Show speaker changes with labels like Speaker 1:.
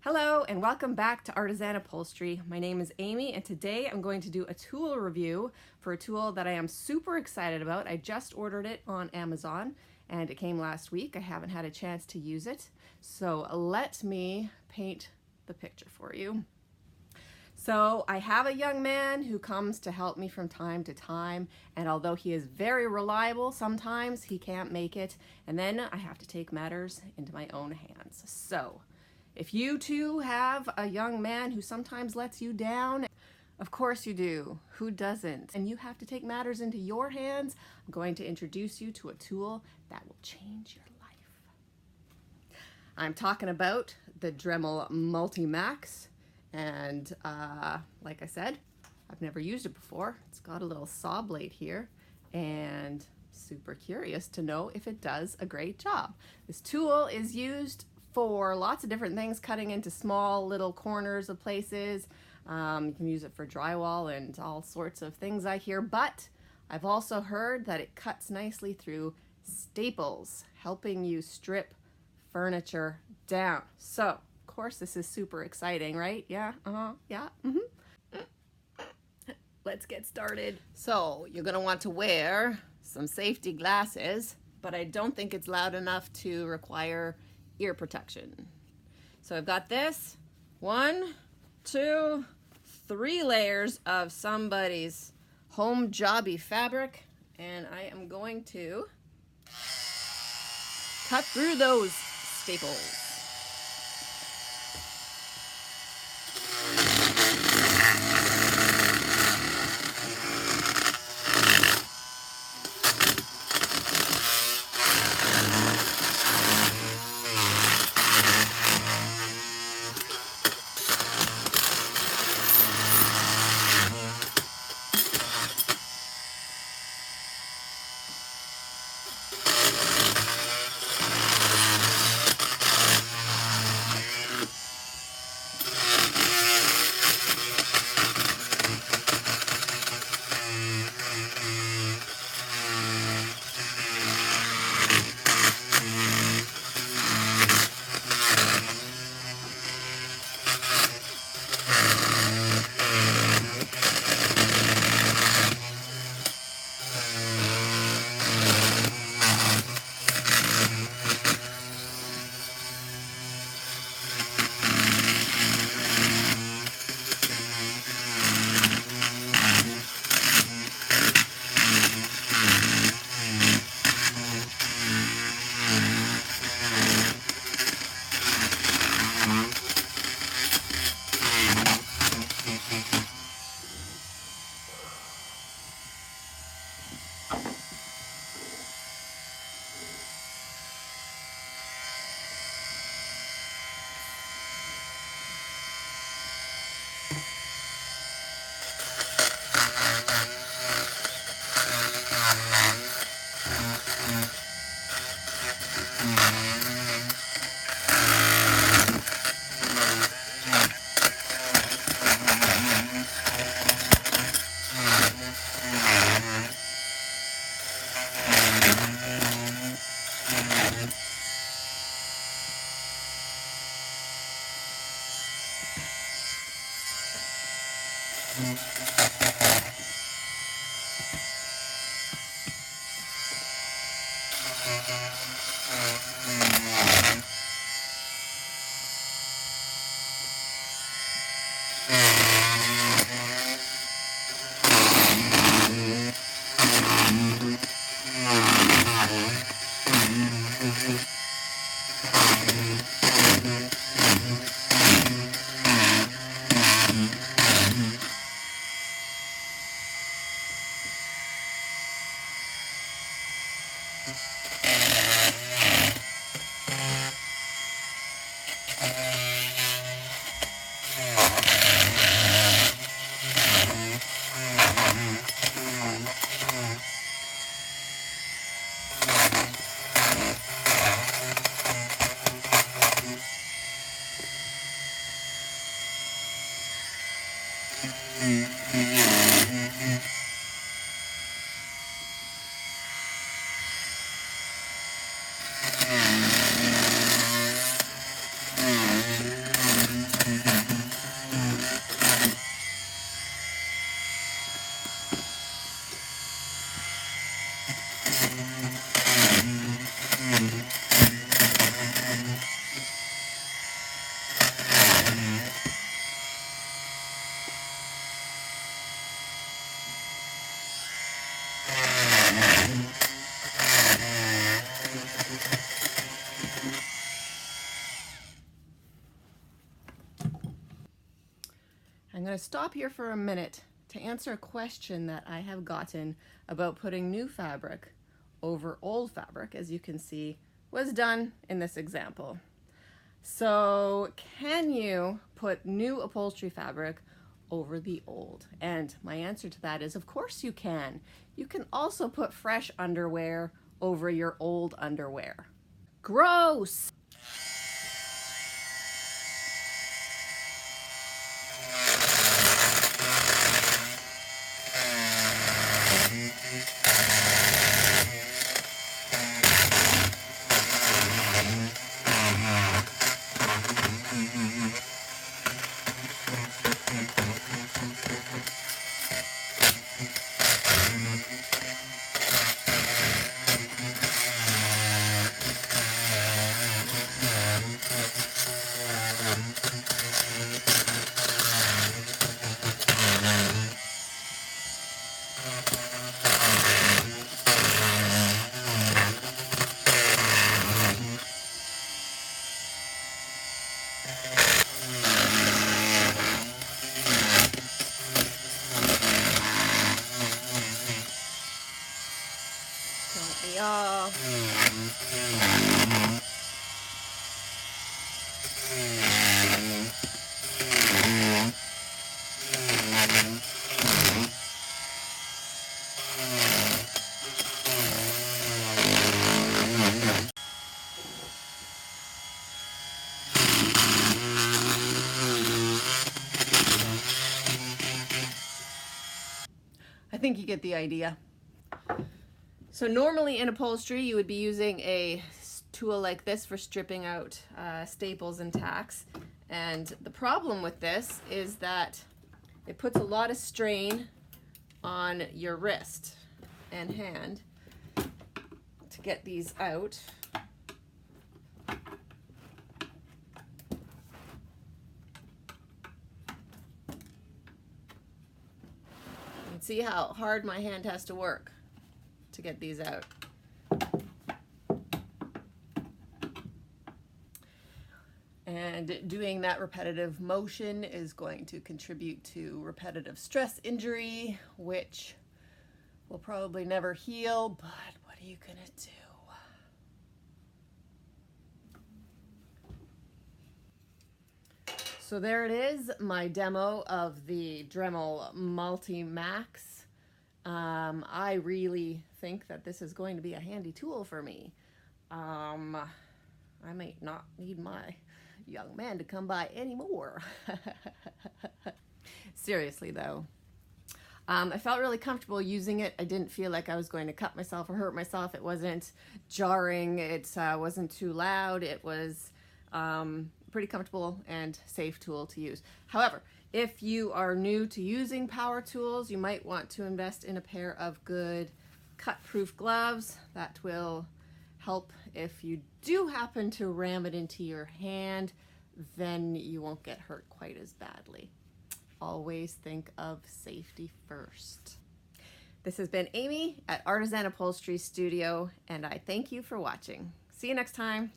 Speaker 1: Hello and welcome back to Artisan Upholstery. My name is Amy and today I'm going to do a tool review for a tool that I am super excited about. I just ordered it on Amazon and it came last week. I haven't had a chance to use it. So let me paint the picture for you. So I have a young man who comes to help me from time to time, and although he is very reliable, sometimes he can't make it, and then I have to take matters into my own hands. So if you too have a young man who sometimes lets you down, of course you do. Who doesn't? And you have to take matters into your hands. I'm going to introduce you to a tool that will change your life. I'm talking about the Dremel Multi-Max. And like I said, I've never used it before. It's got a little saw blade here and super curious to know if it does a great job. This tool is used for lots of different things, cutting into small little corners of places. You can use it for drywall and all sorts of things I hear, but I've also heard that it cuts nicely through staples, helping you strip furniture down. So, of course, this is super exciting, right? Yeah, yeah, Let's get started. So, you're gonna want to wear some safety glasses, but I don't think it's loud enough to require ear protection. So I've got this 1, 2, 3 layers of somebody's home jobby fabric, and I am going to cut through those staples. going to stop here for a minute to answer a question that I have gotten about putting new fabric over old fabric, as you can see was done in this example. So can you put new upholstery fabric over the old? And my answer to that is, of course you can. You can also put fresh underwear over your old underwear. Gross! Don't we all? I think you get the idea. So normally in upholstery, you would be using a tool like this for stripping out staples and tacks. And the problem with this is that it puts a lot of strain on your wrist and hand to get these out. You can see how hard my hand has to work to get these out. And doing that repetitive motion is going to contribute to repetitive stress injury, which will probably never heal, but what are you gonna do? So there it is, my demo of the Dremel Multi-Max. I really think that this is going to be a handy tool for me. I might not need my young man to come by anymore. Seriously though, I felt really comfortable using it. I didn't feel like I was going to cut myself or hurt myself. It wasn't jarring, it wasn't too loud. It was pretty comfortable and safe tool to use. However, if you are new to using power tools, you might want to invest in a pair of good cut-proof gloves. That will help if you do happen to ram it into your hand, then you won't get hurt quite as badly. Always think of safety first. This has been Aimee at Artisan Upholstery Studio, and I thank you for watching. See you next time.